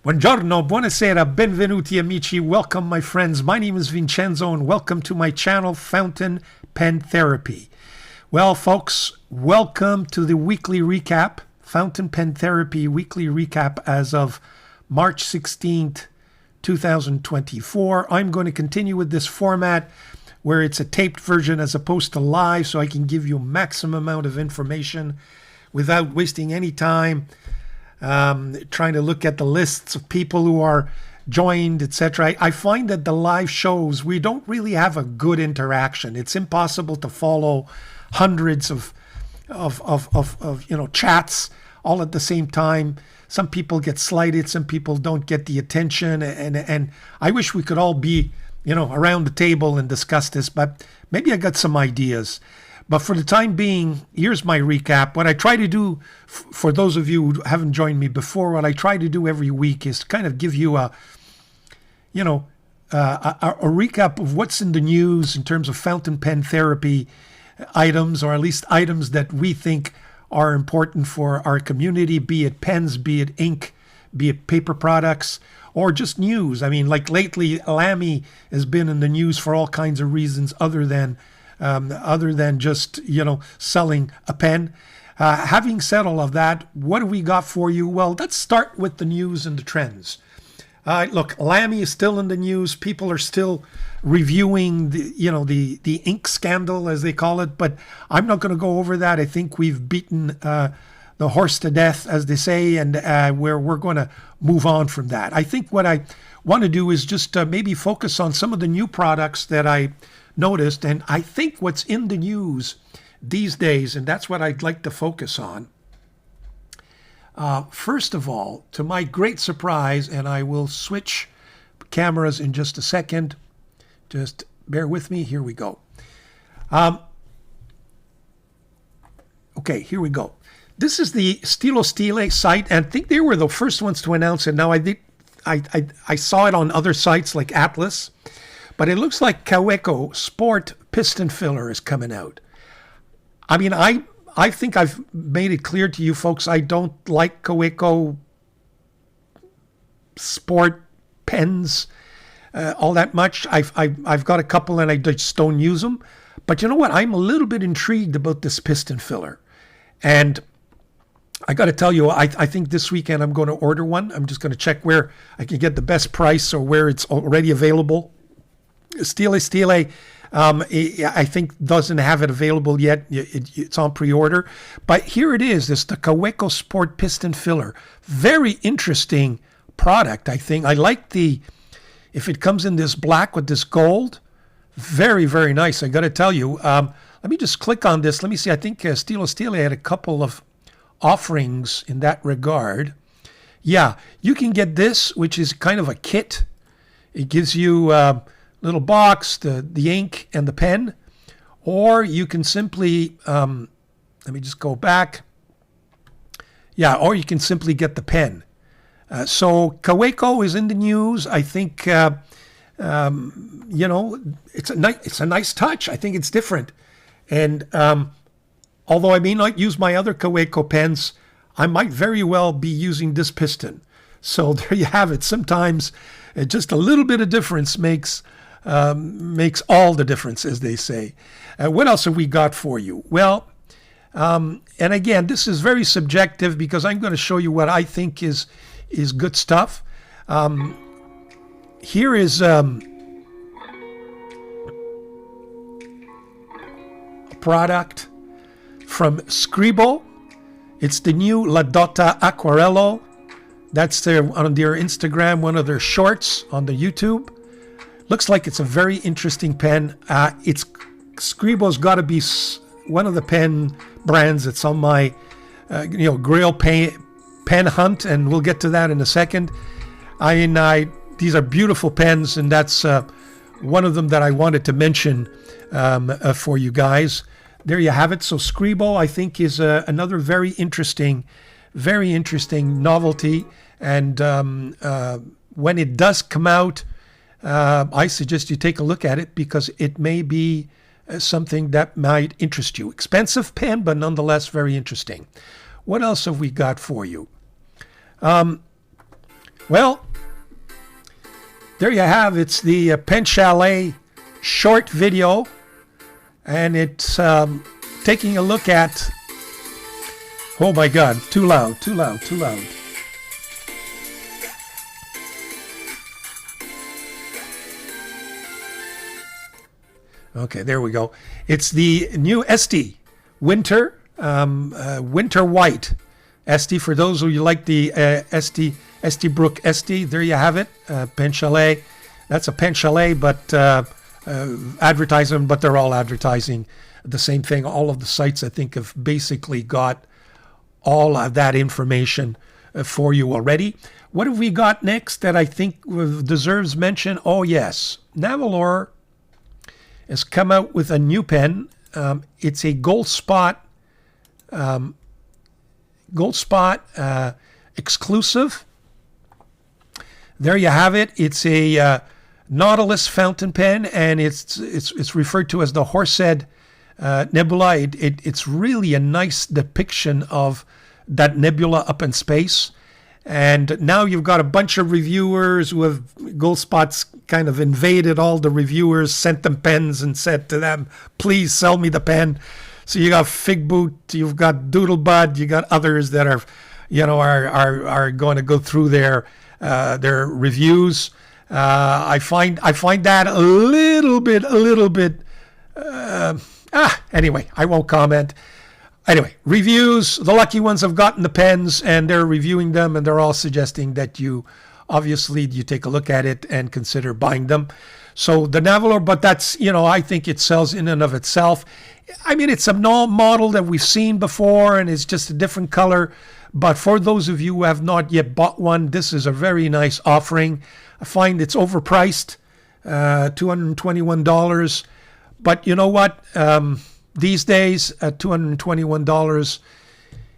Buongiorno, buonasera, benvenuti amici. Welcome, my friends. My name is Vincenzo, and welcome to my channel, Fountain Pen Therapy. Well, folks, welcome to the weekly recap, Fountain Pen Therapy weekly recap as of March 16th, 2024. I'm going to continue with this format where it's a taped version as opposed to live, so I can give you a maximum amount of information without wasting any time trying to look at the lists of people who are joined, etc. I find that the live shows, we don't really have a good interaction. It's impossible to follow hundreds of chats all at the same time. Some people get slighted, some people don't get the attention, and I wish we could all be around the table and discuss this, but maybe I got some ideas. But for the time being, here's my recap. What I try to do, for those of you who haven't joined me before, what I try to do every week is kind of give you a recap of what's in the news in terms of fountain pen therapy items, or at least items that we think are important for our community, be it pens, be it ink, be it paper products, or just news. I mean, like lately, Lamy has been in the news for all kinds of reasons other than just selling a pen. Having said all of that, what do we got for you? Well, let's start with the news and the trends. Look, Lamy is still in the news. People are still reviewing the ink scandal, as they call it, but I'm not going to go over that. I think we've beaten the horse to death, as they say, and we're going to move on from that. I think what I want to do is just maybe focus on some of the new products that I noticed, and I think what's in the news these days, and that's what I'd like to focus on. First of all, to my great surprise, and I will switch cameras in just a second, just bear with me, here we go. Okay, here we go. This is the Stilo Stile site, and I think they were the first ones to announce it. Now, I saw it on other sites like Atlas, but it looks like Kaweco Sport Piston Filler is coming out. I mean, I think I've made it clear to you folks, I don't like Kaweco Sport pens all that much. I've got a couple and I just don't use them. But you know what? I'm a little bit intrigued about this piston filler. And I got to tell you, I think this weekend I'm going to order one. I'm just going to check where I can get the best price or where it's already available. Stile Stile, I think doesn't have it available yet. It's on pre-order. But here it is. This the Kaweco Sport Piston Filler. Very interesting product, I think. I like if it comes in this black with this gold, very, very nice. I got to tell you. Let me just click on this. Let me see. I think Stilo Stile had a couple of offerings in that regard. Yeah, you can get this, which is kind of a kit. It gives you little box, the ink and the pen, or you can simply let me just go back. Yeah, or you can simply get the pen. So Kaweco is in the news. I think it's a nice touch. I think it's different, and although I may not use my other Kaweco pens, I might very well be using this piston. So there you have it. Sometimes just a little bit of difference makes all the difference, as they say. What else have we got for you? Well, and again, this is very subjective because I'm going to show you what I think is good stuff. Here is a product from Scribble. It's the new La Dotta Acquarello. That's on their Instagram, one of their shorts on the YouTube. Looks like it's a very interesting pen. Scribble's got to be one of the pen brands that's on my GRAIL pen hunt, and we'll get to that in a second. These are beautiful pens, and that's one of them that I wanted to mention for you guys. There you have it. So Scribble, I think, is another very interesting novelty. And when it does come out, I suggest you take a look at it because it may be something that might interest you. Expensive pen, but nonetheless very interesting. What else have we got for you? Well, there you have. It's the Pen Chalet short video, and it's taking a look at. Oh my God! Too loud! Too loud! Too loud! Okay, there we go. It's the new SD Winter Winter White SD. For those who you like the SD Brook SD, there you have it. Pen Chalet. That's a Pen Chalet, but advertising. But they're all advertising the same thing. All of the sites, I think, have basically got all of that information for you already. What have we got next that I think deserves mention? Oh yes, Navalor has come out with a new pen. It's a gold spot exclusive. There you have it. It's a Nautilus fountain pen, and it's referred to as the Horsehead Nebula. It's really a nice depiction of that nebula up in space. And now you've got a bunch of reviewers who have Gold Spots kind of invaded all the reviewers, sent them pens and said to them, please sell me the pen. So you got Fig Boot, you've got Doodlebud, you got others that are, are going to go through their reviews. I find that a little bit. Anyway, I won't comment. Anyway, reviews. The lucky ones have gotten the pens and they're reviewing them, and they're all suggesting that you take a look at it and consider buying them. So the Navalor, but that's, I think it sells in and of itself. I mean, it's a model that we've seen before and it's just a different color. But for those of you who have not yet bought one, this is a very nice offering. I find it's overpriced, $221. But you know what? These days, at $221,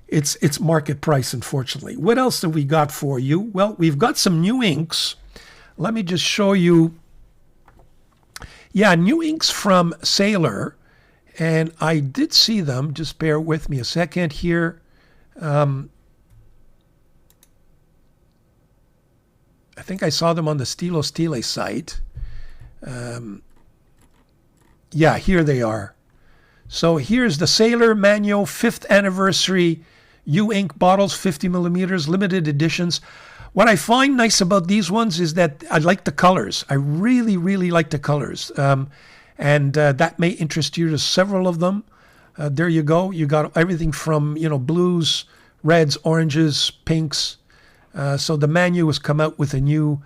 it's market price, unfortunately. What else have we got for you? Well, we've got some new inks. Let me just show you. Yeah, new inks from Sailor. And I did see them. Just bear with me a second here. I think I saw them on the Stilo Stile site. Yeah, here they are. So here's the Sailor Manual 5th Anniversary U-Ink bottles, 50 millimeters, limited editions. What I find nice about these ones is that I like the colors. I really, really like the colors. And that may interest you to several of them. There you go. You got everything from, blues, reds, oranges, pinks. So the Manu has come out with a new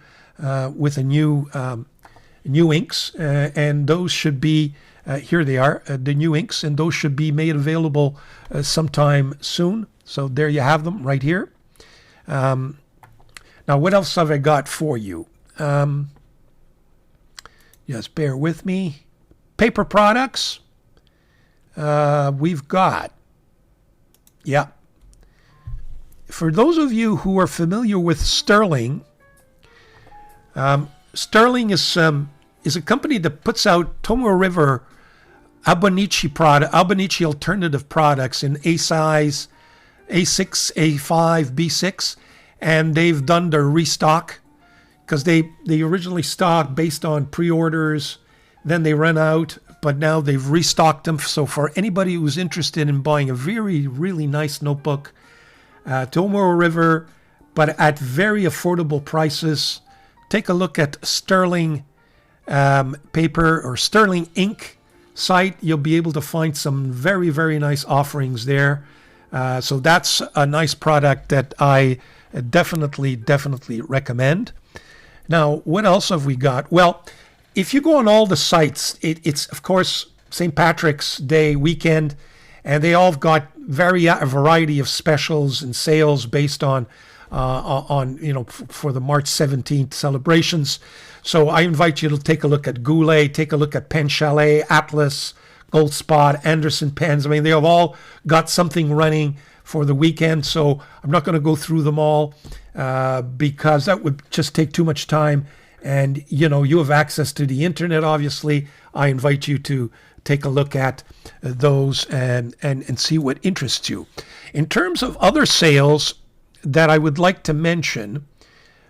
inks, and those should be here they are, the new inks, and those should be made available sometime soon. So there you have them right here. Now, what else have I got for you? Just bear with me. Paper products. We've got, yeah. For those of you who are familiar with Sterling, Sterling is a company that puts out Tomoe River Albanici alternative products in A size, A6, A5, B6, and they've done their restock because they originally stocked based on pre-orders, then they ran out, but now they've restocked them. So for anybody who's interested in buying a really, really nice notebook, Tomoe River, but at very affordable prices, take a look at Sterling paper or Sterling ink site. You'll be able to find some very, very nice offerings there. So that's a nice product that I definitely recommend. Now, what else have we got? Well, if you go on all the sites, it's of course St. Patrick's Day weekend, and they all have got a variety of specials and sales based on for the March 17th celebrations. So I invite you to take a look at Goulet, take a look at Pen Chalet, Atlas, Gold Spot, Anderson pens. I mean, they have all got something running for the weekend. So I'm not going to go through them all because that would just take too much time. And, you have access to the internet, obviously. I invite you to take a look at those and see what interests you. In terms of other sales that I would like to mention,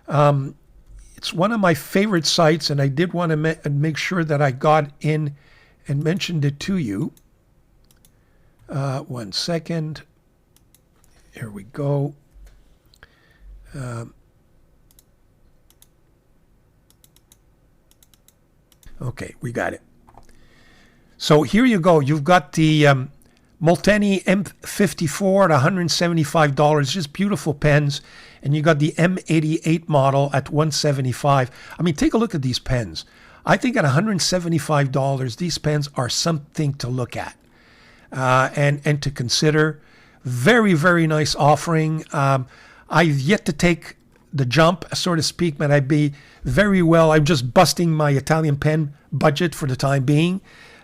It's one of my favorite sites, and I did want to make sure that I got in and mentioned it to you. 1 second. Here we go. Okay, we got it. So here you go. You've got the Molteni M54 at $175, just beautiful pens. And you got the M88 model at $175. I mean, take a look at these pens. I think at $175, these pens are something to look at and to consider. Very, very nice offering. I've yet to take the jump, so to speak, but I'd be very well. I'm just busting my Italian pen budget for the time being.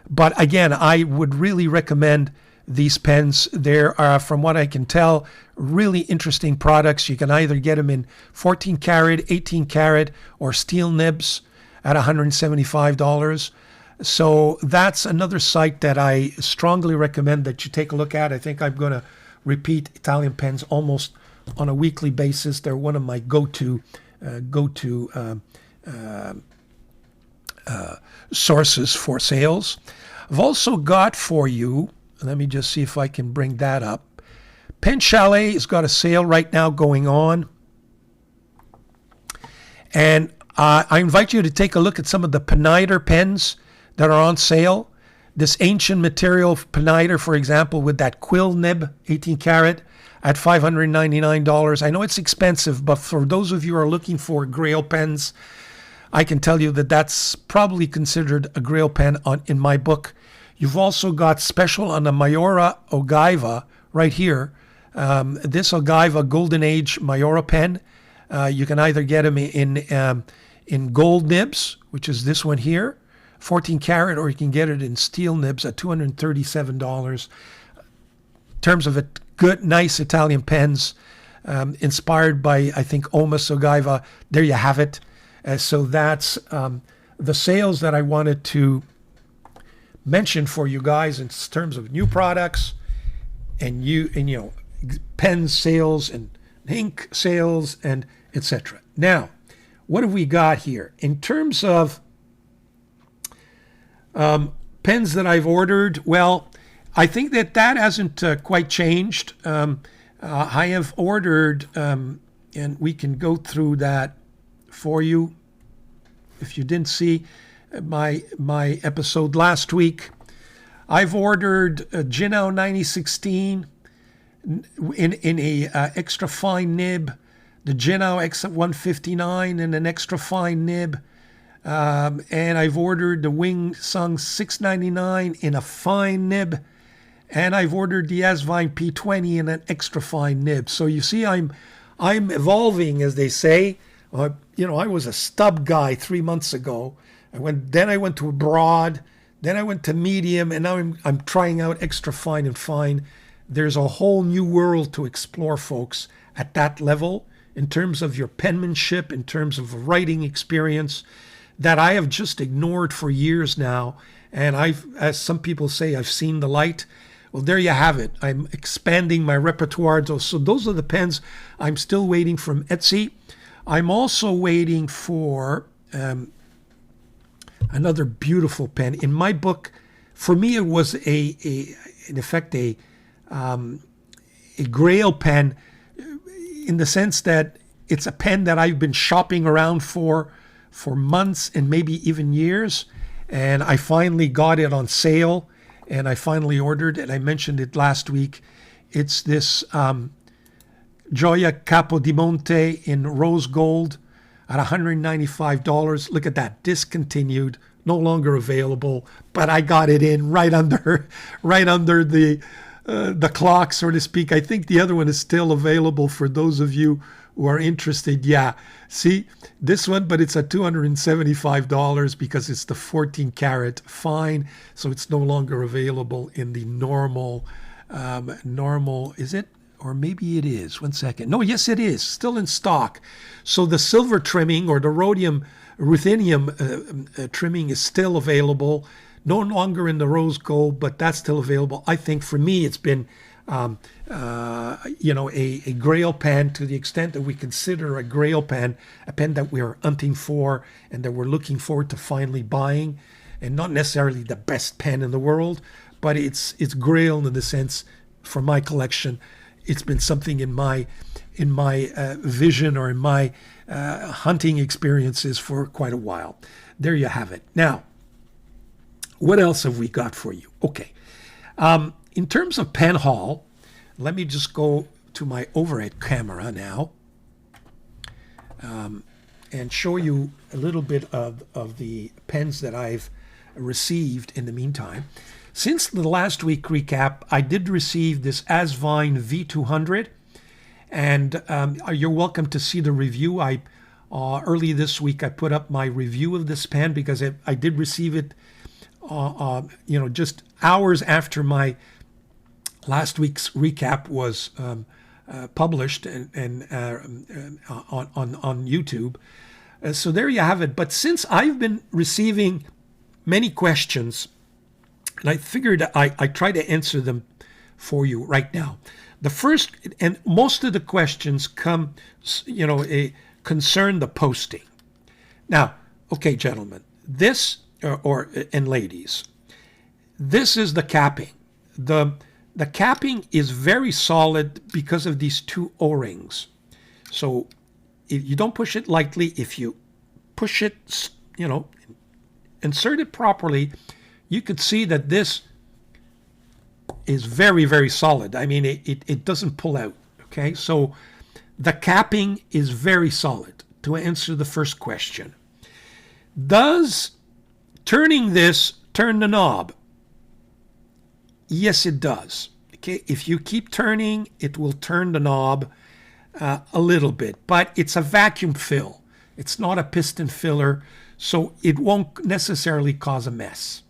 But again, I would really recommend these pens. There are, from what I can tell, really interesting products. You can either get them in 14 karat, 18 karat, or steel nibs at $175. So that's another site that I strongly recommend that you take a look at. I think I'm going to repeat Italian pens almost on a weekly basis. They're one of my go-to sources for sales. I've also got for you, let me just see if I can bring that up. Pen Chalet has got a sale right now going on. And I invite you to take a look at some of the Peniter pens that are on sale. This ancient material Peniter, for example, with that quill nib, 18 karat, at $599. I know it's expensive, but for those of you who are looking for GRAIL pens, I can tell you that that's probably considered a GRAIL pen in my book. You've also got special on the Mayora Ogiva right here. This Ogiva Golden Age Mayora pen. You can either get them in gold nibs, which is this one here, 14 karat, or you can get it in steel nibs at $237. In terms of it, good, nice Italian pens, inspired by, I think, Omas Ogiva. There you have it. So that's the sales that I wanted to mention for you guys in terms of new products and pen sales and ink sales and etc. Now, what have we got here in terms of pens that I've ordered? Well, I think that hasn't quite changed. I have ordered, and we can go through that for you. If you didn't see my episode last week, I've ordered a Jinao 9016 in a extra fine nib, the Jinao X159 in an extra fine nib, and I've ordered the Wing Sung 699 in a fine nib, and I've ordered the ASVINE P20 in an extra fine nib. So you see, I'm evolving, as they say. I was a stub guy 3 months ago. Then I went to a broad, then I went to medium, and now I'm trying out extra fine and fine. There's a whole new world to explore, folks, at that level, in terms of your penmanship, in terms of writing experience, that I have just ignored for years now. And as some people say, I've seen the light. Well, there you have it. I'm expanding my repertoire. So those are the pens I'm still waiting from Etsy. I'm also waiting for another beautiful pen. In my book, for me, it was in effect a GRAIL pen, in the sense that it's a pen that I've been shopping around for months and maybe even years. And I finally got it on sale, and I finally ordered it. I mentioned it last week. It's this Gioia Capodimonte in rose gold at $195. Look at that, discontinued, no longer available. But I got it in right under the clock, so to speak. I think the other one is still available for those of you who are interested. Yeah, see this one, but it's at $275 because it's the 14 karat fine, so it's no longer available in the normal. Is it? Or maybe it is. 1 second. No, yes, it is. Still in stock. So the silver trimming or the ruthenium trimming is still available. No longer in the rose gold, but that's still available. I think for me, it's been a GRAIL pen, to the extent that we consider a GRAIL pen a pen that we're hunting for and that we're looking forward to finally buying, and not necessarily the best pen in the world, but it's GRAIL in the sense, for my collection, it's been something in my vision or in my hunting experiences for quite a while. There you have it. Now, what else have we got for you? Okay. In terms of pen haul, let me just go to my overhead camera now and show you a little bit of the pens that I've received in the meantime. Since the last week recap, I did receive this ASVINE V200, and you're welcome to see the review. Early this week, I put up my review of this pen because I did receive it just hours after my last week's recap was published and on YouTube. So there you have it. But since I've been receiving many questions, and I figured I try to answer them for you right now. The first, and most of the questions come, concern the posting. Now, okay, gentlemen, this and ladies, this is the capping. The capping is very solid because of these two O-rings. So if you don't push it lightly, if you push it, insert it properly, you could see that this is very, very solid. I mean, it doesn't pull out, okay? So the capping is very solid, to answer the first question. Does turning this turn the knob? Yes, it does. Okay, if you keep turning, it will turn the knob a little bit, but it's a vacuum fill. It's not a piston filler, so it won't necessarily cause a mess.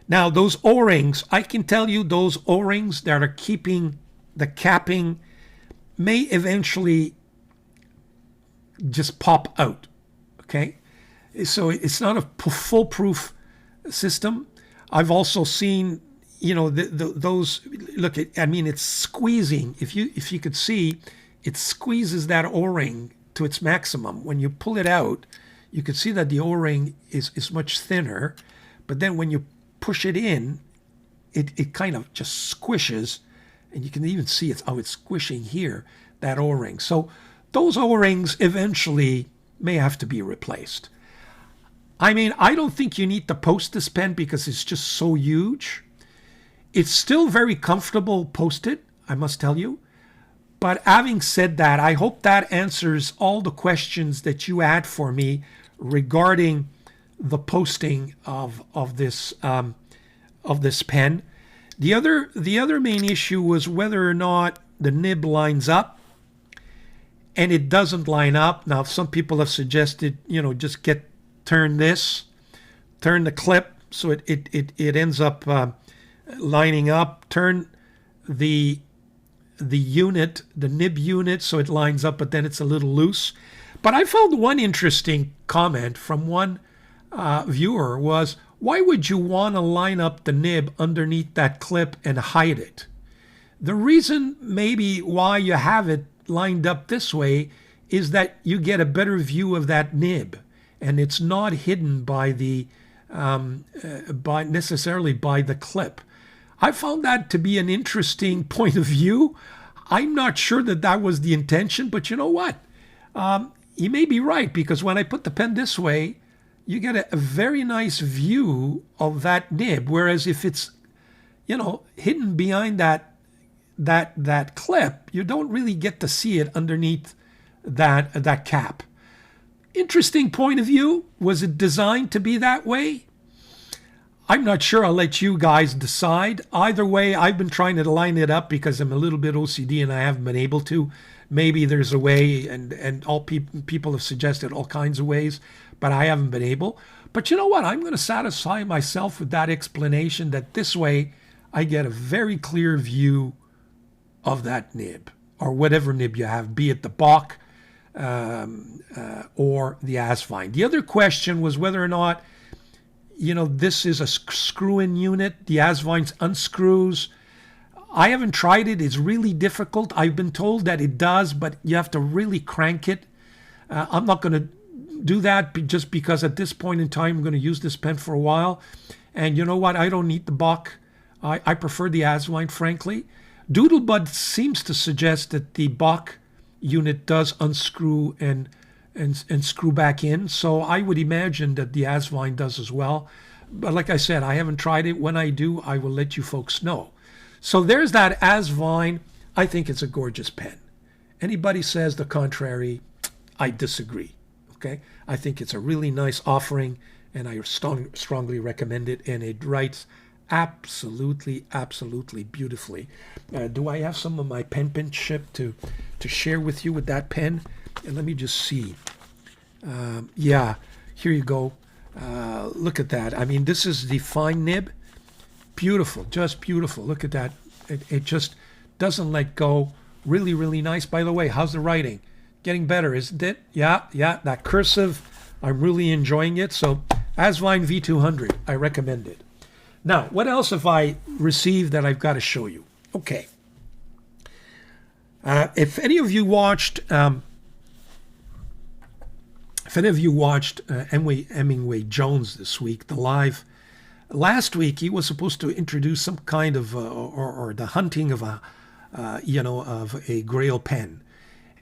Now, those O-rings, I can tell you those O-rings that are keeping the capping may eventually just pop out, okay? So it's not a foolproof system. I've also seen, those, look, it's squeezing. If you could see, it squeezes that O-ring to its maximum. When you pull it out, you can see that the O-ring is much thinner, but then when you push it in, it kind of just squishes, and you can even see how it's squishing here, that O-ring. So those O-rings eventually may have to be replaced. I mean, I don't think you need to post this pen because it's just so huge. It's still very comfortable posted, I must tell you. But having said that, I hope that answers all the questions that you had for me regarding the posting of this pen. The other main issue was whether or not the nib lines up, and it doesn't line up. Now, some people have suggested, just turn the clip so it ends up lining up. Turn the unit, the nib unit, so it lines up, but then it's a little loose. But I found one interesting comment from one viewer was, why would you want to line up the nib underneath that clip and hide it? The reason maybe why you have it lined up this way is that you get a better view of that nib, and it's not hidden by necessarily by the clip. I found that to be an interesting point of view. I'm not sure that was the intention, but you know what? You may be right, because when I put the pen this way, you get a very nice view of that nib. Whereas if it's, hidden behind that clip, you don't really get to see it underneath that cap. Interesting point of view. Was it designed to be that way? I'm not sure. I'll let you guys decide. Either way, I've been trying to line it up because I'm a little bit OCD and I haven't been able to. Maybe there's a way, and all people have suggested all kinds of ways, but I haven't been able. But you know what? I'm going to satisfy myself with that explanation, that this way I get a very clear view of that nib, or whatever nib you have, be it the Bach or the ASVINE. The other question was whether or not, this is a screw-in unit. The ASVINE unscrews. I haven't tried it. It's really difficult. I've been told that it does, but you have to really crank it. I'm not going to do that just because at this point in time, I'm going to use this pen for a while. And you know what? I don't need the Bach. I prefer the ASVINE, frankly. Doodlebud seems to suggest that the Bach unit does unscrew and screw back in. So I would imagine that the ASVINE does as well. But like I said, I haven't tried it. When I do, I will let you folks know. So there's that ASVINE. I think it's a gorgeous pen. Anybody says the contrary, I disagree. Okay, I think it's a really nice offering, and I strongly recommend it. And it writes absolutely, absolutely beautifully. Do I have some of my penmanship to share with you with that pen? And let me just see. Yeah, here you go. Look at that. I mean, this is the fine nib. Beautiful, just beautiful. Look at that. It just doesn't let go. Really, really nice. By the way, how's the writing? Getting better, isn't it? Yeah, that cursive, I'm really enjoying it. So ASVINE V200, I recommend it. Now, what else have I received that I've got to show you? Okay. If any of you watched Hemingway Jones this week, the live, last week he was supposed to introduce some kind of or the hunting of a GRAIL pen,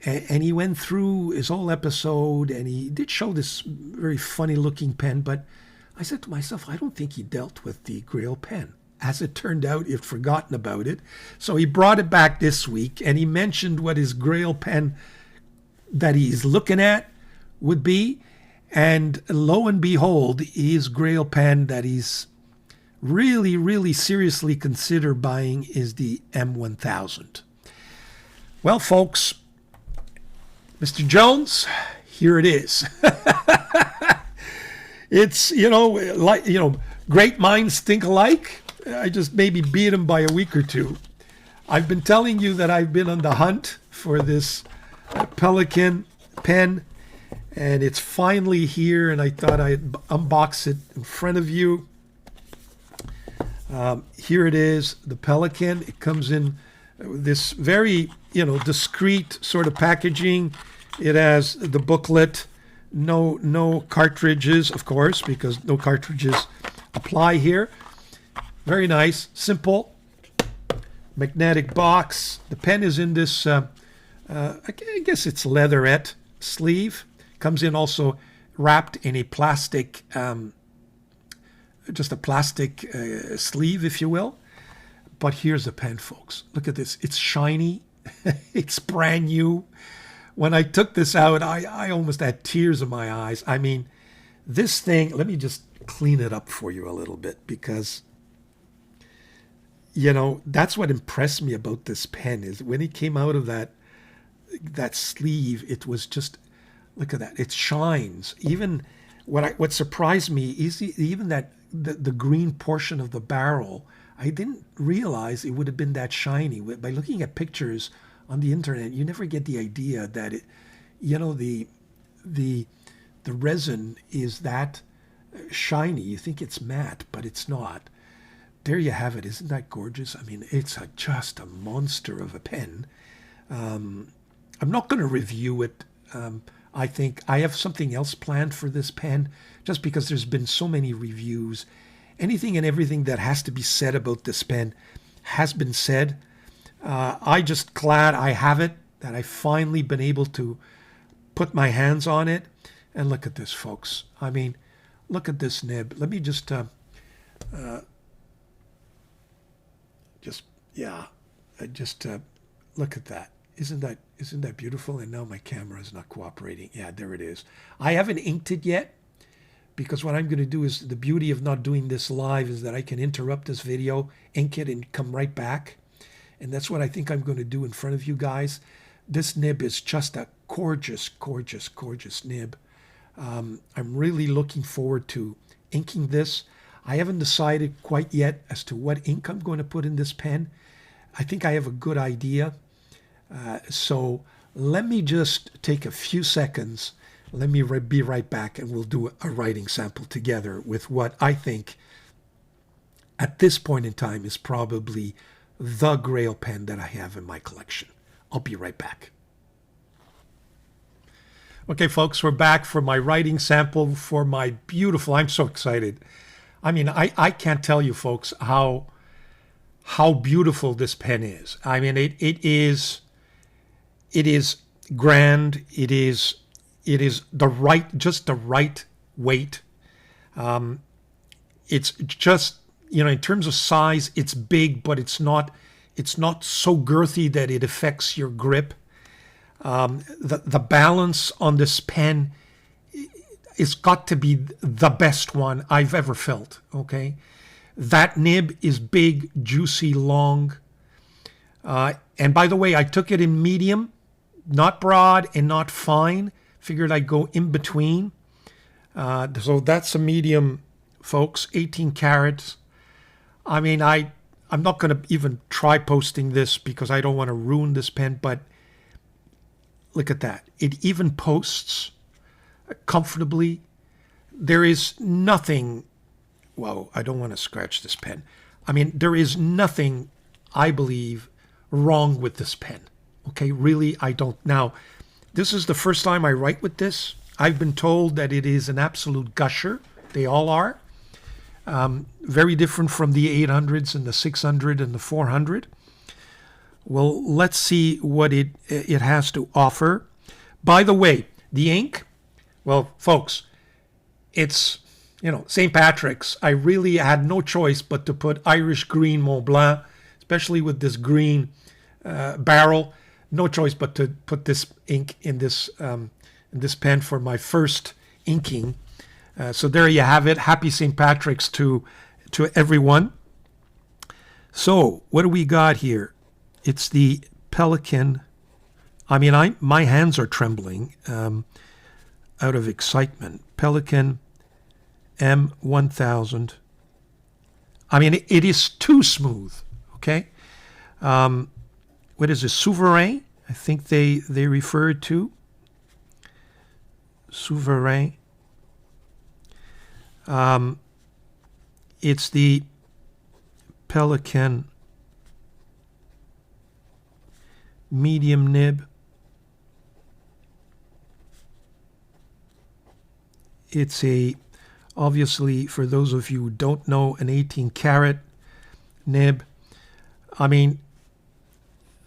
and he went through his whole episode, and he did show this very funny looking pen. But I said to myself, I don't think he dealt with the GRAIL pen. As it turned out, he'd forgotten about it, so he brought it back this week, and he mentioned what his GRAIL pen that he's looking at would be, and lo and behold, his GRAIL pen that he's really, really seriously consider buying is the M1000. Well, folks, Mr. Jones, here it is. It's, great minds think alike. I just maybe beat him by a week or two. I've been telling you that I've been on the hunt for this Pelican pen, and it's finally here, and I thought I'd unbox it in front of you. Here it is, the Pelican. It comes in this very, discreet sort of packaging. It has the booklet, no cartridges, of course, because no cartridges apply here. Very nice, simple, magnetic box. The pen is in this, I guess it's leatherette sleeve. Comes in also wrapped in a plastic, just a plastic sleeve, if you will. But here's the pen, folks. Look at this. It's shiny. It's brand new. When I took this out, I almost had tears in my eyes. I mean, this thing, let me just clean it up for you a little bit, because, that's what impressed me about this pen is when it came out of that sleeve, it was just, look at that. It shines. Even what surprised me is even that the green portion of the barrel, I didn't realize it would have been that shiny. By looking at pictures on the internet, you never get the idea that it, the resin is that shiny. You think it's matte, but it's not. There you have it. Isn't that gorgeous? I mean, it's just a monster of a pen. I'm not going to review it. I think I have something else planned for this pen, just because there's been so many reviews. Anything and everything that has to be said about this pen has been said. I just glad I have it, that I've finally been able to put my hands on it. And look at this, folks. I mean, look at this nib. Let me just look at that. Isn't that beautiful? And now my camera is not cooperating. Yeah, there it is. I haven't inked it yet, because what I'm going to do is, the beauty of not doing this live is that I can interrupt this video, ink it, and come right back. And that's what I think I'm going to do in front of you guys. This nib is just a gorgeous, gorgeous, gorgeous nib. I'm really looking forward to inking this. I haven't decided quite yet as to what ink I'm going to put in this pen. I think I have a good idea. So let me just take a few seconds. Let me be right back, and we'll do a writing sample together with what I think at this point in time is probably the GRAIL pen that I have in my collection. I'll be right back. Okay, folks, we're back for my writing sample for my beautiful, I'm so excited. I mean, I can't tell you, folks, how beautiful this pen is. I mean, it is grand. It is just the right weight. It's just, in terms of size, it's big, but it's not so girthy that it affects your grip. The balance on this pen, it's got to be the best one I've ever felt. Okay, that nib is big, juicy, long. And by the way, I took it in medium, not broad and not fine. Figured I'd go in between. So that's a medium, folks, 18 carats. I mean, I'm not going to even try posting this because I don't want to ruin this pen, but look at that. It even posts comfortably. There is nothing, well, I don't want to scratch this pen. I mean, there is nothing, I believe, wrong with this pen. Okay, really, I don't. Now, this is the first time I write with this. I've been told that it is an absolute gusher. They all are. Very different from the 800s and the 600 and the 400. Well, let's see what it has to offer. By the way, the ink, well, folks, it's, St. Patrick's. I really had no choice but to put Irish green Mont Blanc, especially with this green barrel. No choice but to put this ink in this pen for my first inking. So there you have it. Happy St. Patrick's to everyone. So what do we got here? It's the Pelikan. I mean, my hands are trembling out of excitement. Pelikan M1000. I mean, it is too smooth. Okay. What is it? Souverain? I think they referred to. Souverain. It's the Pelikan medium nib. It's obviously, for those of you who don't know, an 18 karat nib. I mean,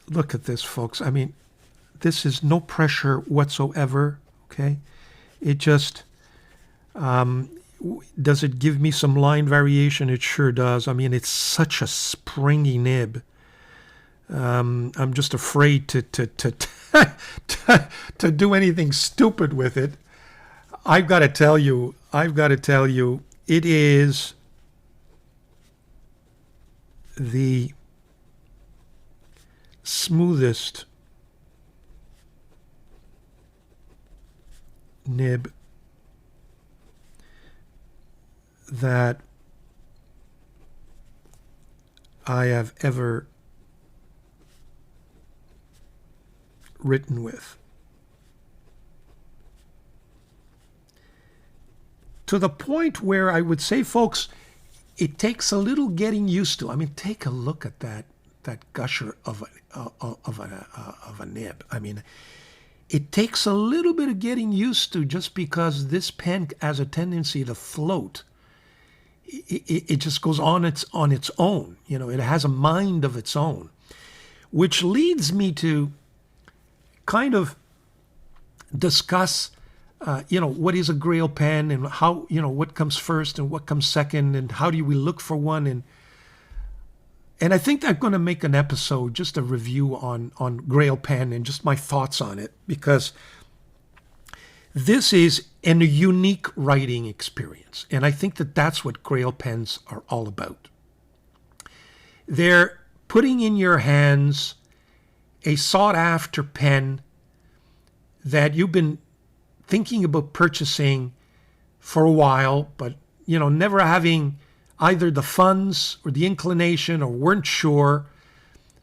look at this, folks. I mean, this is no pressure whatsoever. Okay. It just, does it give me some line variation? It sure does. I mean, it's such a springy nib. I'm just afraid to do anything stupid with it. I've got to tell you, it is the smoothest nib that I have ever written with. To the point where I would say, folks, it takes a little getting used to. I mean, take a look at that gusher of a nib. I mean, it takes a little bit of getting used to, just because this pen has a tendency to float. It just goes on its own. It has a mind of its own, which leads me to kind of discuss, what is a GRAIL pen, and how, what comes first and what comes second, and how do we look for one, and I think I'm going to make an episode, just a review on GRAIL pen and just my thoughts on it, because this is a unique writing experience. And I think that's what GRAIL pens are all about. They're putting in your hands a sought-after pen that you've been thinking about purchasing for a while, but, never having either the funds or the inclination, or weren't sure.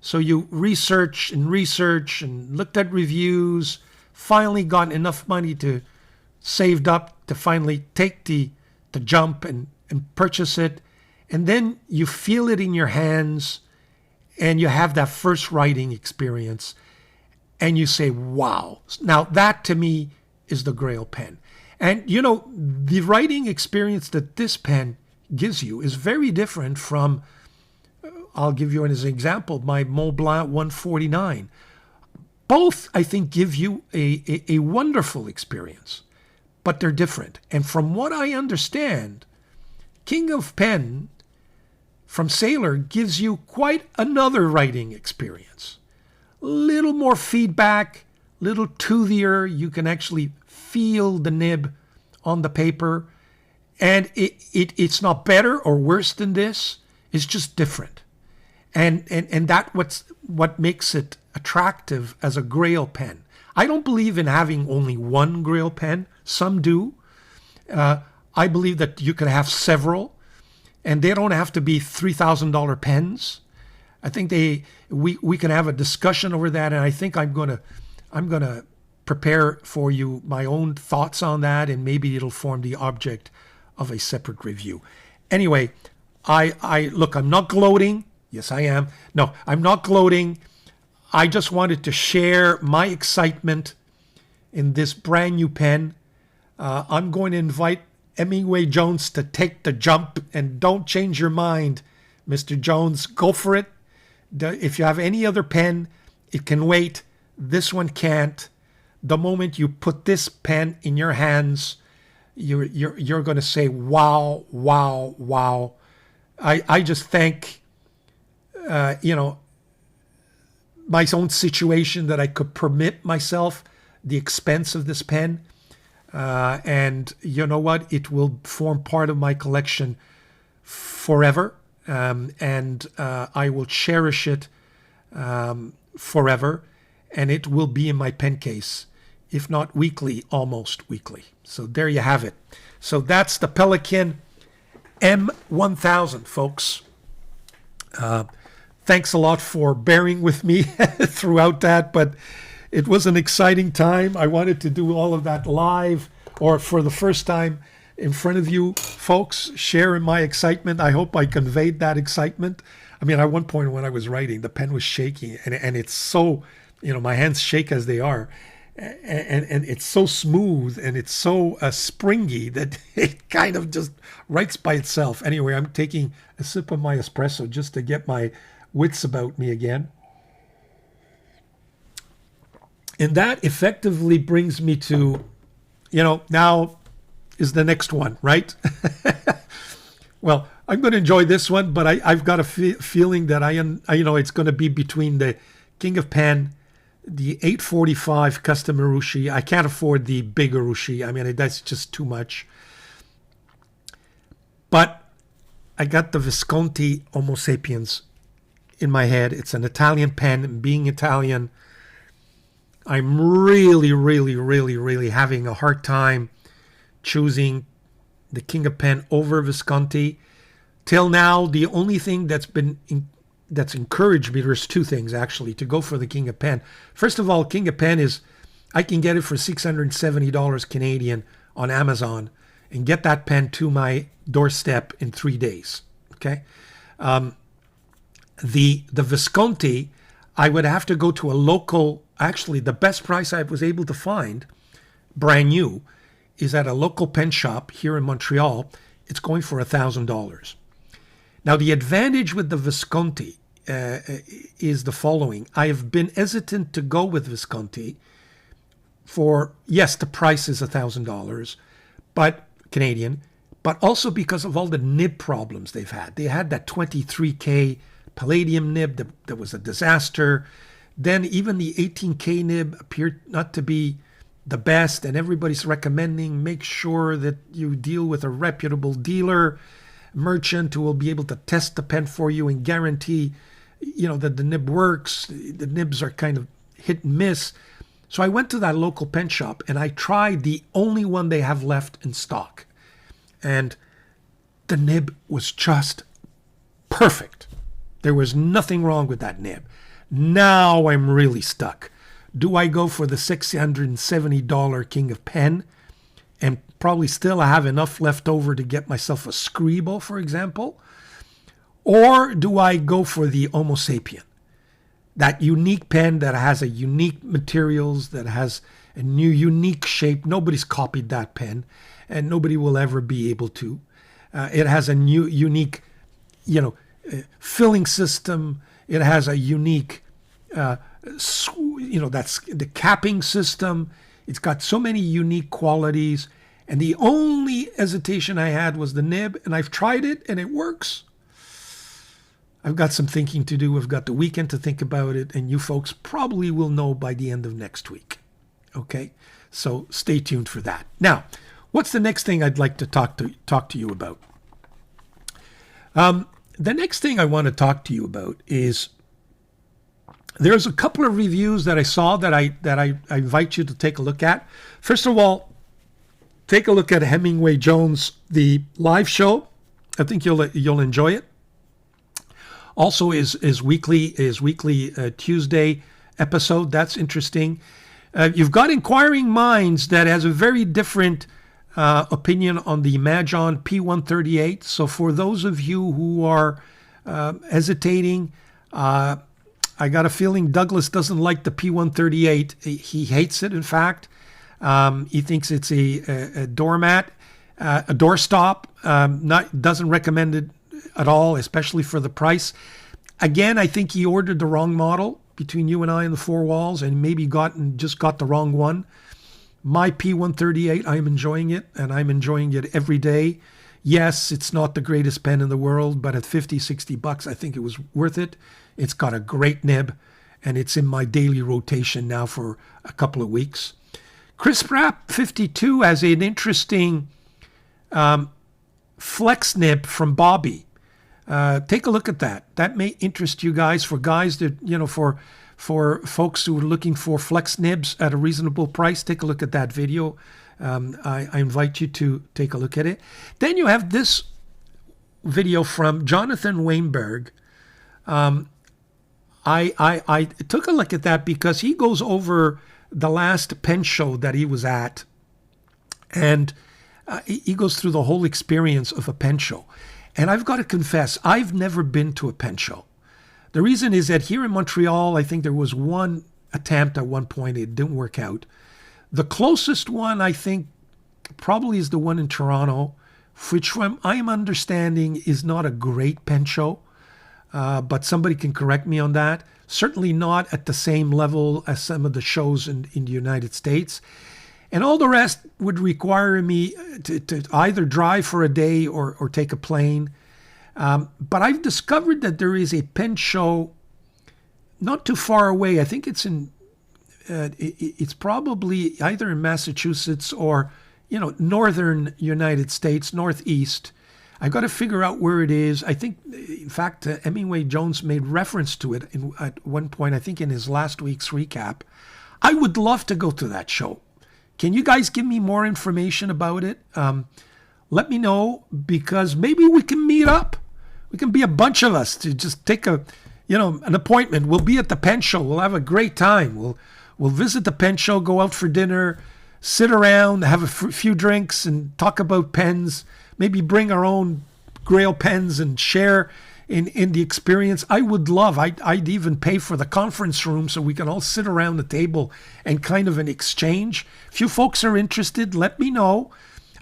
So you researched and looked at reviews, finally got enough money to saved up to finally take the jump and purchase it. And then you feel it in your hands, and you have that first writing experience and you say, wow. Now that to me is the GRAIL pen. And you know, the writing experience that this pen gives you is very different from, I'll give you as an example, my Montblanc 149. Both, I think, give you a wonderful experience, but they're different. And from what I understand, King of Pen from Sailor gives you quite another writing experience. Little more feedback, little toothier. You can actually feel the nib on the paper. And it's not better or worse than this. It's just different. And that's what makes it attractive as a GRAIL pen. I don't believe in having only one GRAIL pen. Some do. I believe that you can have several, and they don't have to be $3,000 pens. I think we can have a discussion over that, and I think I'm gonna prepare for you my own thoughts on that, and maybe it'll form the object of a separate review. Anyway, I look, I'm not gloating. Yes, I am. No, I'm not gloating. I just wanted to share my excitement in this brand new pen. I'm going to invite Hemingway Jones to take the jump, and don't change your mind, Mr. Jones. Go for it. If you have any other pen, it can wait. This one can't. The moment you put this pen in your hands, you're going to say, wow, wow, wow. I just thank, my own situation that I could permit myself the expense of this pen. And you know what? It will form part of my collection forever. And I will cherish it forever. And it will be in my pen case, if not weekly, almost weekly. So there you have it. So that's the Pelikan M1000, folks. Thanks a lot for bearing with me throughout that, but it was an exciting time. I wanted to do all of that live, or for the first time in front of you folks, sharing my excitement. I hope I conveyed that excitement. I mean, at one point when I was writing, the pen was shaking, and it's so, my hands shake as they are, and it's so smooth and it's so springy that it kind of just writes by itself. Anyway, I'm taking a sip of my espresso just to get my wits about me again. And that effectively brings me to, now is the next one, right? Well, I'm going to enjoy this one, but I've got a feeling that it's going to be between the King of Pen, the 845 custom Urushi. I can't afford the big Urushi. I mean, that's just too much. But I got the Visconti Homo Sapiens in my head. It's an Italian pen. Being Italian, I'm really, really, really, really having a hard time choosing the King of Pen over Visconti. Till now, the only thing that's encouraged me, there's two things actually, to go for the King of Pen. First of all, King of Pen I can get it for $670 Canadian on Amazon and get that pen to my doorstep in 3 days. Okay. The Visconti, I would have to go to a local, actually the best price I was able to find, brand new, is at a local pen shop here in Montreal. It's going for $1,000. Now, the advantage with the Visconti is the following. I have been hesitant to go with Visconti for, yes, the price is $1,000, but Canadian, but also because of all the nib problems they've had. They had that 23K palladium nib that was a disaster. Then even the 18K nib appeared not to be the best, and everybody's recommending make sure that you deal with a reputable dealer, merchant who will be able to test the pen for you and guarantee, that the nib works. The nibs are kind of hit and miss. So I went to that local pen shop and I tried the only one they have left in stock. And the nib was just perfect. There was nothing wrong with that nib. Now I'm really stuck. Do I go for the $670 King of Pen and probably still have enough left over to get myself a scribble, for example? Or do I go for the Homo Sapien? that unique pen that has a unique materials, that has a new unique shape. Nobody's copied that pen, and nobody will ever be able to. It has a new unique, filling system. It has a unique, that's the capping system. It's got so many unique qualities. And the only hesitation I had was the nib, and I've tried it and it works. I've got some thinking to do. I've got the weekend to think about it, and you folks probably will know by the end of next week. Okay, so stay tuned for that. Now, what's the next thing I'd like to talk to you about? The next thing I want to talk to you about is there's a couple of reviews that I saw that I invite you to take a look at. First of all, take a look at Hemingway Jones, the live show. I think you'll enjoy it. Also, his weekly Tuesday episode. That's interesting. You've got Inquiring Minds that has a very different opinion on the Majon P138. So for those of you who are hesitating, I got a feeling Douglas doesn't like the P138. He hates it, in fact. He thinks it's a doormat, a doorstop. Doesn't recommend it at all, especially for the price. Again, I think he ordered the wrong model between you and I in the four walls, and maybe just got the wrong one. My P138, I'm enjoying it, and I'm enjoying it every day. Yes, it's not the greatest pen in the world, but at $50-$60, I think it was worth it. It's got a great nib, and it's in my daily rotation now for a couple of weeks. Crisp Wrap 52 has an interesting flex nib from Bobby. Take a look at that. That may interest you guys. For guys that, for folks who are looking for flex nibs at a reasonable price, take a look at that video. I invite you to take a look at it. Then you have this video from Jonathan Weinberg. I took a look at that because he goes over the last pen show that he was at, and he goes through the whole experience of a pen show. And I've got to confess, I've never been to a pen show. The reason is that here in Montreal, I think there was one attempt at one point. It didn't work out. The closest one, I think, probably is the one in Toronto, which from I'm understanding is not a great pen show, but somebody can correct me on that. Certainly not at the same level as some of the shows in the United States. And all the rest would require me to either drive for a day or take a plane. But I've discovered that there is a pen show not too far away. I think it's it's probably either in Massachusetts or, northern United States, northeast. I've got to figure out where it is. I think, in fact, Hemingway Jones made reference to it at one point, I think in his last week's recap. I would love to go to that show. Can you guys give me more information about it? Let me know, because maybe we can meet up. We can be a bunch of us to just take an appointment. We'll be at the pen show. We'll have a great time. We'll visit the pen show, go out for dinner, sit around, have a few drinks, and talk about pens. Maybe bring our own GRAIL pens and share in the experience. I would love, I'd even pay for the conference room so we can all sit around the table and kind of an exchange. If you folks are interested, let me know.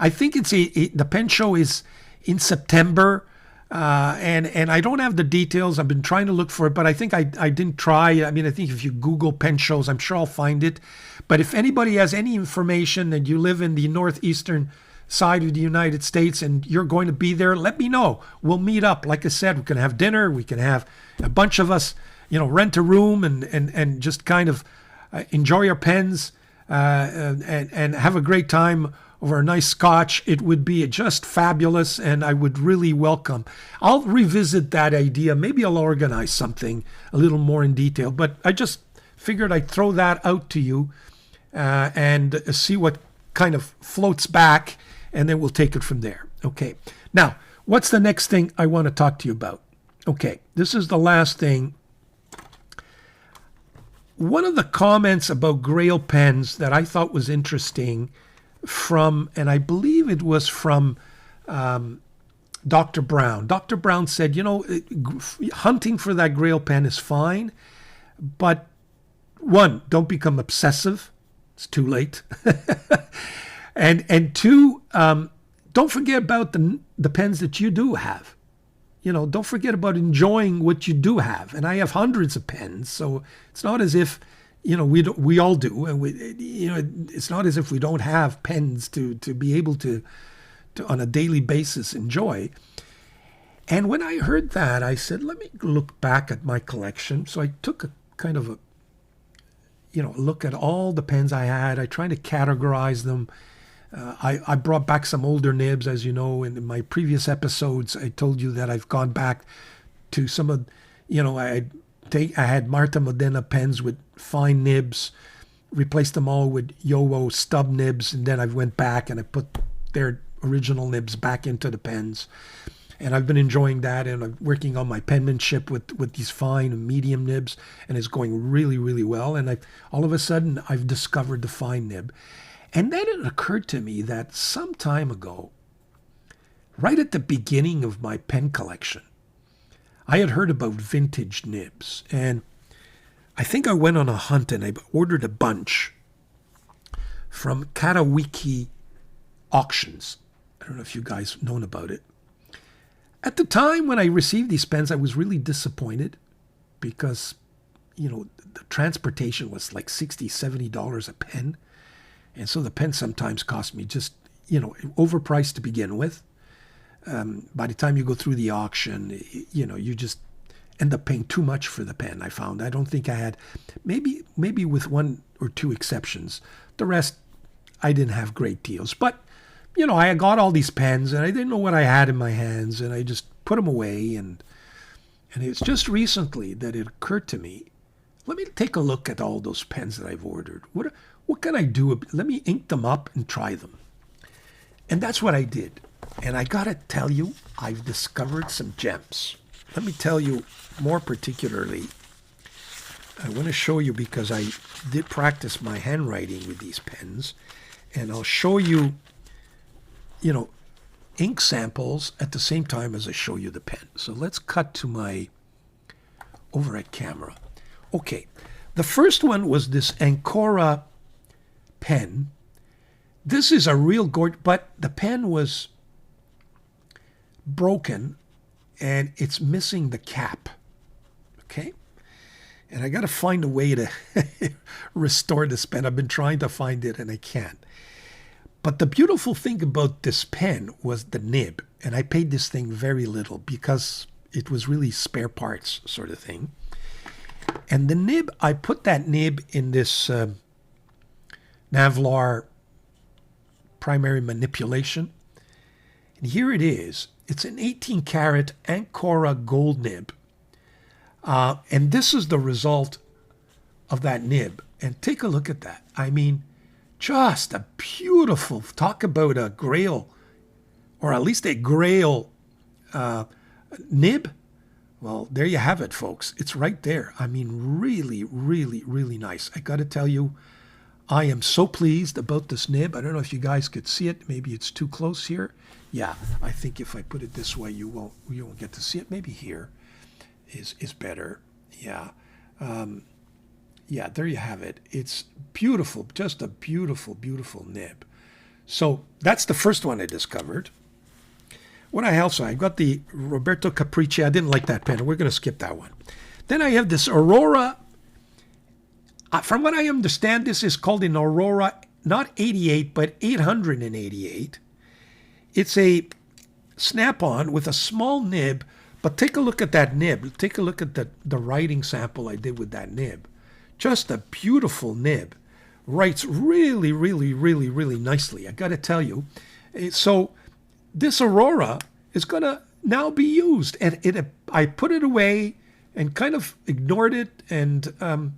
I think the pen show is in September, and I don't have the details. I've been trying to look for it, but I think I didn't try. I mean, I think if you Google pen shows, I'm sure I'll find it. But if anybody has any information and you live in the northeastern side of the United States and you're going to be there, let me know. We'll meet up. Like I said, we can have dinner. We can have a bunch of us, rent a room and just kind of enjoy our pens and have a great time over a nice scotch. It would be just fabulous, and I would really welcome. I'll revisit that idea. Maybe I'll organize something a little more in detail, but I just figured I'd throw that out to you and see what kind of floats back, and then we'll take it from there. Okay. Now, what's the next thing I want to talk to you about? Okay, this is the last thing. One of the comments about GRAIL pens that I thought was interesting and I believe it was from Dr. Brown. Dr. Brown said, hunting for that GRAIL pen is fine, But one, don't become obsessive. It's too late. and two, don't forget about the pens that you do have. Don't forget about enjoying what you do have. And I have hundreds of pens, so it's not as if, we all do, and it's not as if we don't have pens to be able to on a daily basis enjoy. And when I heard that, I said, let me look back at my collection. So I took a kind of a look at all the pens I had. I tried to categorize them. I brought back some older nibs, as you know. In my previous episodes, I told you that I've gone back to some of, I had Marta Modena pens with fine nibs, replaced them all with Yowo stub nibs, and then I went back and I put their original nibs back into the pens. And I've been enjoying that, and I'm working on my penmanship with these fine and medium nibs, and it's going really, really well. And all of a sudden, I've discovered the fine nib. And then it occurred to me that some time ago, right at the beginning of my pen collection, I had heard about vintage nibs. And I think I went on a hunt and I ordered a bunch from Katawiki Auctions. I don't know if you guys known about it. At the time when I received these pens, I was really disappointed because, the transportation was like $60, $70 a pen. And so the pen sometimes cost me just, overpriced to begin with. By the time you go through the auction, you just end up paying too much for the pen, I found. I don't think I had, maybe with one or two exceptions. The rest, I didn't have great deals. But I got all these pens and I didn't know what I had in my hands, and I just put them away. And it's just recently that it occurred to me, let me take a look at all those pens that I've ordered. What can I do? Let me ink them up and try them. And that's what I did. And I got to tell you, I've discovered some gems. Let me tell you more particularly, I want to show you because I did practice my handwriting with these pens. And I'll show you, ink samples at the same time as I show you the pen. So let's cut to my overhead camera. Okay, the first one was this Ancora pen. This is a real gorgeous, but the pen was broken and it's missing the cap. Okay, and I got to find a way to restore this pen. I've been trying to find it and I can't. But the beautiful thing about this pen was the nib. And I paid this thing very little because it was really spare parts sort of thing. And the nib, I put that nib in this Navlar primary manipulation. And here it is. It's an 18 karat Ancora gold nib. And this is the result of that nib. And take a look at that. I mean, just a beautiful, talk about a GRAIL, or at least a GRAIL nib. Well, there you have it, folks. It's right there. I mean, really, really, really nice. I got to tell you, I am so pleased about this nib. I don't know if you guys could see it. Maybe it's too close here. Yeah, I think if I put it this way, you won't get to see it. Maybe here is better. Yeah. Yeah, there you have it. It's beautiful, just a beautiful, beautiful nib. So that's the first one I discovered. What I also, I got the Roberto Capricci. I didn't like that pen. We're going to skip that one. Then I have this Aurora. From what I understand, this is called an Aurora, not 88, but 888. It's a snap-on with a small nib, but take a look at that nib. Take a look at the writing sample I did with that nib. Just a beautiful nib. Writes really, really, really, really nicely. I got to tell you. So this Aurora is going to now be used. And I put it away and kind of ignored it and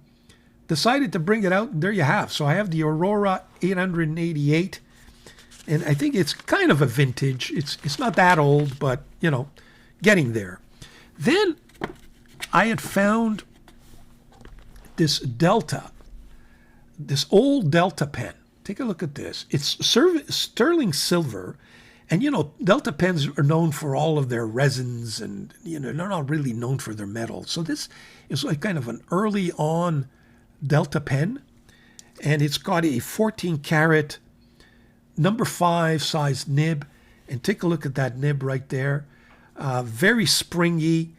decided to bring it out. And there you have. So I have the Aurora 888. And I think it's kind of a vintage. It's not that old, but, getting there. Then I had found this Delta, this old Delta pen. Take a look at this. It's sterling silver, And, Delta pens are known for all of their resins and, they're not really known for their metal. So this is like kind of an early on Delta pen. And it's got a 14 karat number 5 size nib. And take a look at that nib right there. Very springy.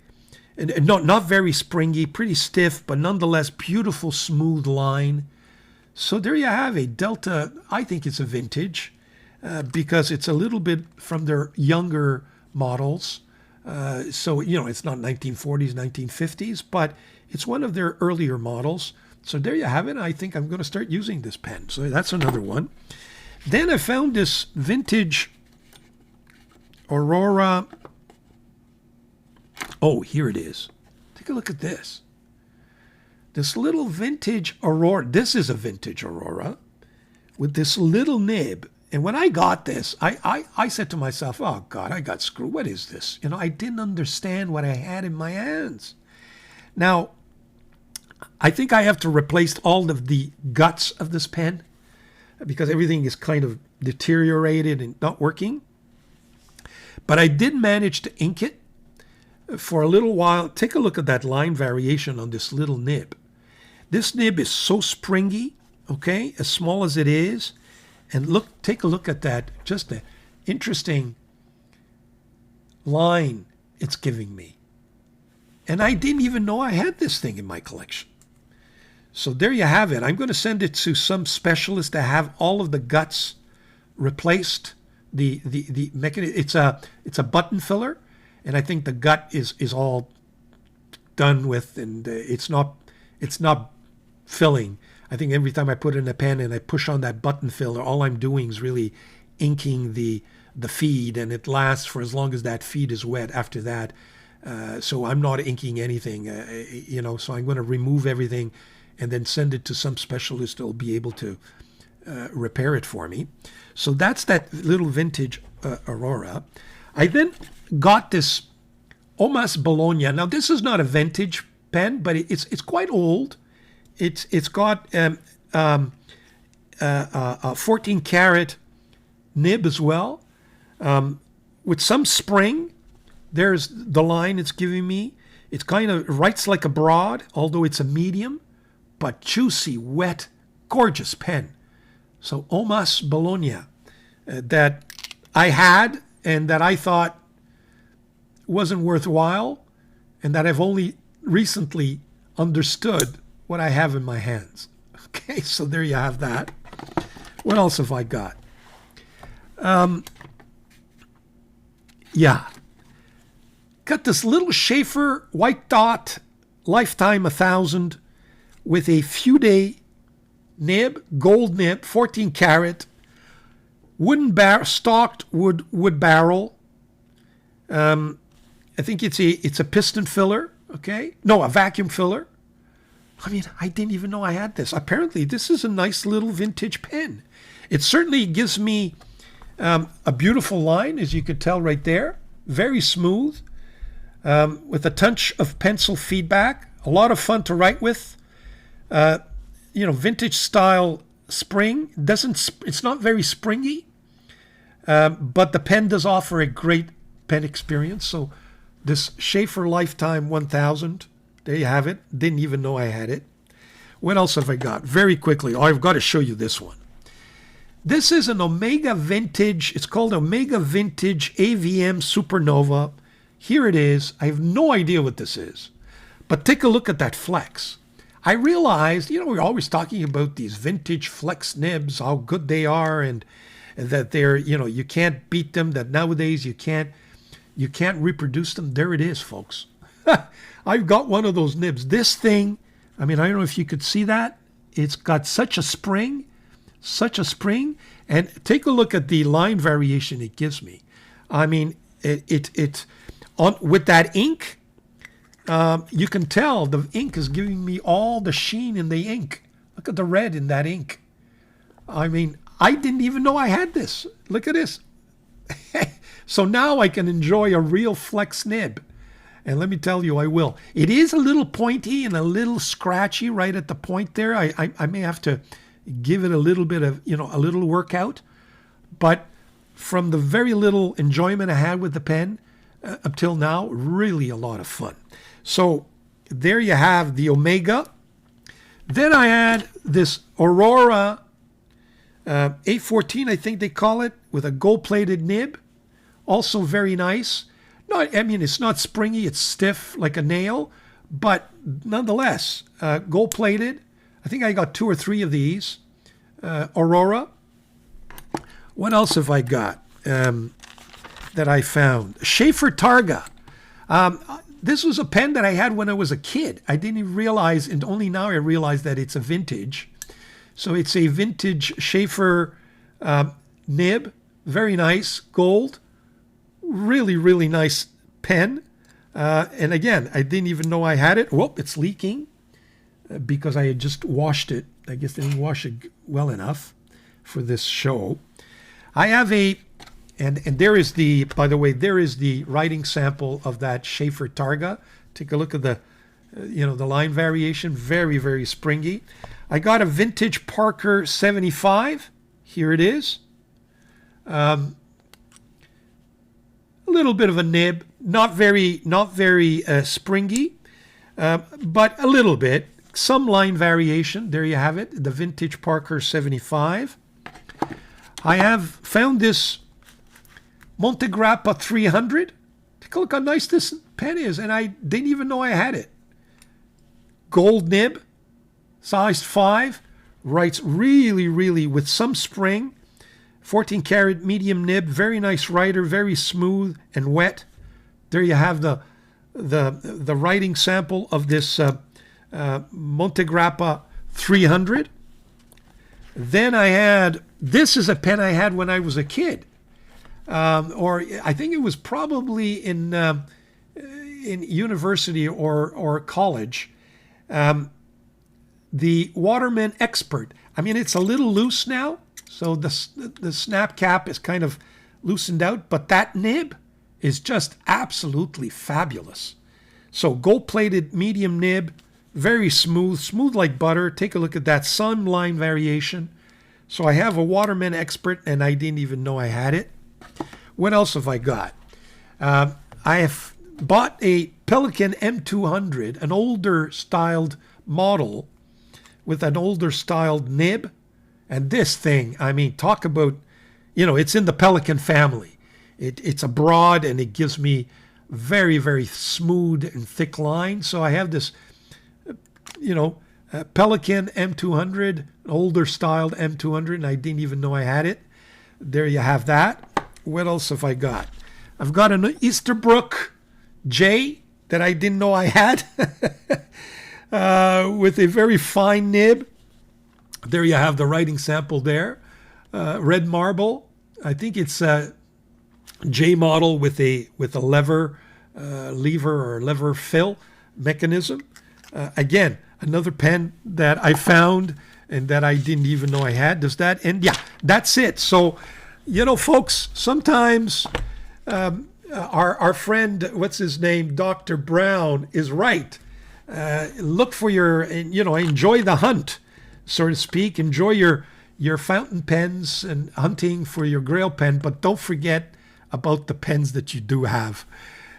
And not very springy, pretty stiff, but nonetheless beautiful smooth line. So there you have a Delta. I think it's a vintage. Because it's a little bit from their younger models. So, it's not 1940s, 1950s, but it's one of their earlier models. So there you have it. I think I'm going to start using this pen. So that's another one. Then I found this vintage Aurora. Oh, here it is. Take a look at this. This little vintage Aurora. This is a vintage Aurora with this little nib. And when I got this, I said to myself, oh, God, I got screwed. What is this? I didn't understand what I had in my hands. Now, I think I have to replace all of the guts of this pen because everything is kind of deteriorated and not working. But I did manage to ink it for a little while. Take a look at that line variation on this little nib. This nib is so springy, okay, as small as it is. And take a look at that, just an interesting line it's giving me. And I didn't even know I had this thing in my collection. So there you have it. I'm going to send it to some specialist to have all of the guts replaced. The mechanism, it's a button filler, and I think the gut is all done with, and it's not filling. I think every time I put in a pen and I push on that button filler, all I'm doing is really inking the feed, and it lasts for as long as that feed is wet after that. So I'm not inking anything, so I'm going to remove everything and then send it to some specialist that will be able to repair it for me. So that's that little vintage Aurora. I then got this Omas Bologna. Now, this is not a vintage pen, but it's quite old. It's got a 14 karat nib as well, with some spring. There's the line it's giving me. It kind of writes like a broad, although it's a medium, but juicy, wet, gorgeous pen. So Omas Bologna that I had and that I thought wasn't worthwhile, and that I've only recently understood what I have in my hands. Okay, so there you have that. What else have I got? Got this little Schaefer White Dot Lifetime 1000 with a few-day nib, gold nib, 14 karat, stocked wood barrel. I think it's a piston filler, okay? No, a vacuum filler. I mean, I didn't even know I had this. Apparently, this is a nice little vintage pen. It certainly gives me a beautiful line, as you could tell right there. Very smooth, with a touch of pencil feedback. A lot of fun to write with. Vintage style spring. It's not very springy, but the pen does offer a great pen experience. So this Schaefer Lifetime 1000, there you have it. Didn't even know I had it. What else have I got? Very quickly. Oh, I've got to show you this one. This is an Omega Vintage. It's called Omega Vintage AVM Supernova. Here it is. I have no idea what this is. But take a look at that flex. I realized, we're always talking about these vintage flex nibs, how good they are, and that they're, you can't beat them, that nowadays you can't reproduce them. There it is, folks. I've got one of those nibs. This thing, I don't know if you could see that. It's got such a spring, and take a look at the line variation it gives me. With that ink, you can tell the ink is giving me all the sheen in the ink. Look at the red in that ink. I didn't even know I had this. Look at this. So now I can enjoy a real flex nib. And let me tell you, I will. It is a little pointy and a little scratchy right at the point there. I may have to give it a little bit of, a little workout. But from the very little enjoyment I had with the pen up till now, really a lot of fun. So there you have the Omega. Then I had this Aurora 814, I think they call it, with a gold-plated nib. Also very nice. It's not springy, it's stiff like a nail, but nonetheless, gold-plated. I think I got 2 or 3 of these. Aurora. What else have I got that I found? Schaefer Targa. This was a pen that I had when I was a kid. I didn't even realize, and only now I realize that it's a vintage. So it's a vintage Schaefer nib. Very nice, gold. Really, really nice pen. And again, I didn't even know I had it. Whoop, it's leaking because I had just washed it. I guess I didn't wash it well enough for this show. I have and there is by the way, there is the writing sample of that Schaefer Targa. Take a look at the, the line variation. Very, very springy. I got a vintage Parker 75. Here it is. A little bit of a nib, not very springy, but a little bit. Some line variation. There you have it. The vintage Parker 75. I have found this Montegrappa 300. Take a look how nice this pen is, and I didn't even know I had it. Gold nib, size 5, writes really, really with some spring. 14 karat medium nib, very nice writer, very smooth and wet. There you have the writing sample of this Montegrappa 300. Then I had, this is a pen I had when I was a kid. Or I think it was probably in university or college. The Waterman Expert. I mean, it's a little loose now, so the snap cap is kind of loosened out, but that nib is just absolutely fabulous. So gold-plated medium nib, very smooth like butter. Take a look at that sun line variation. So I have a Waterman Expert, and I didn't even know I had it. What else have I got? I have bought a Pelikan M200, an older styled model with an older styled nib. And this thing, I mean, talk about, it's in the Pelikan family. It's a broad, and it gives me very, very smooth and thick lines. So I have this, Pelikan M200, an older styled M200, and I didn't even know I had it. There you have that. What else have I got? I've got an Easterbrook J that I didn't know I had with a very fine nib. There you have the writing sample there. Red marble. I think it's a J model with a lever fill mechanism. Again, another pen that I found and that I didn't even know I had. Does that end? Yeah, that's it. So, folks, sometimes our friend, what's his name, Dr. Brown, is right. Look for enjoy the hunt, so to speak. Enjoy your fountain pens and hunting for your GRAIL pen, but don't forget about the pens that you do have.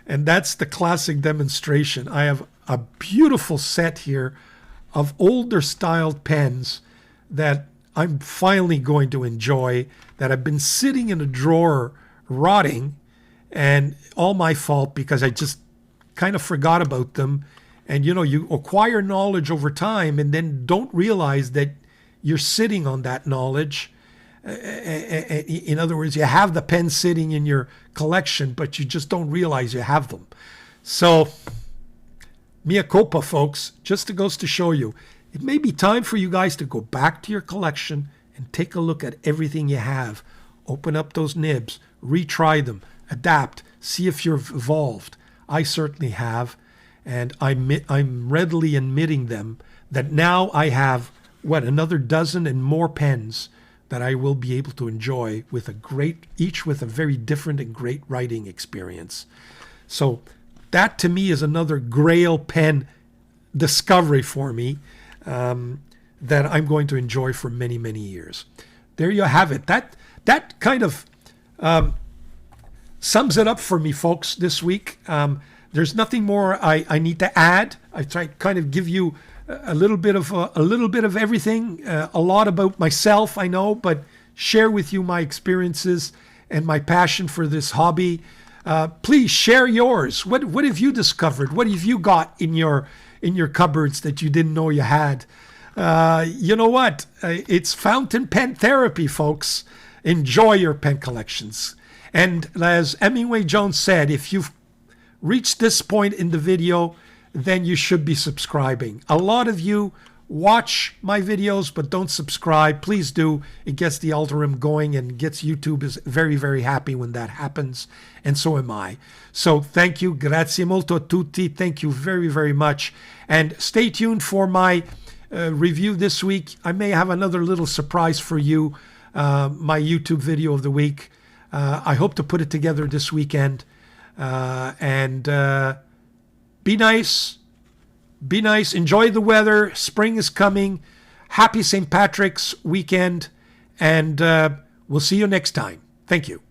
And that's the classic demonstration. I have a beautiful set here of older styled pens that I'm finally going to enjoy, that have been sitting in a drawer rotting, and all my fault because I just kind of forgot about them. And you acquire knowledge over time and then don't realize that you're sitting on that knowledge. In other words, you have the pens sitting in your collection, but you just don't realize you have them. So, mea culpa, folks. Just goes to show you, it may be time for you guys to go back to your collection and take a look at everything you have. Open up those nibs, retry them, adapt, see if you've evolved. I certainly have, and I'm readily admitting them that now I have, another dozen and more pens that I will be able to enjoy with each with a very different and great writing experience. So that to me is another GRAIL pen discovery for me that I'm going to enjoy for many, many years. There you have it. That kind of sums it up for me, folks, this week. There's nothing more I need to add. I try to kind of give you a little bit of everything, a lot about myself, I know, but share with you my experiences and my passion for this hobby. Please share yours. What have you discovered? What have you got in your cupboards that you didn't know you had? You know what? It's fountain pen therapy, folks. Enjoy your pen collections. And as Hemingway Jones said, if you've reached this point in the video, then you should be subscribing. A lot of you watch my videos but don't subscribe. Please do. It gets the algorithm going and gets YouTube is very, very happy when that happens. And so am I. So thank you. Grazie molto a tutti. Thank you very, very much. And stay tuned for my review this week. I may have another little surprise for you. My YouTube video of the week. I hope to put it together this weekend. And be nice. Be nice. Enjoy the weather. Spring is coming. Happy St. Patrick's weekend. And we'll see you next time. Thank you.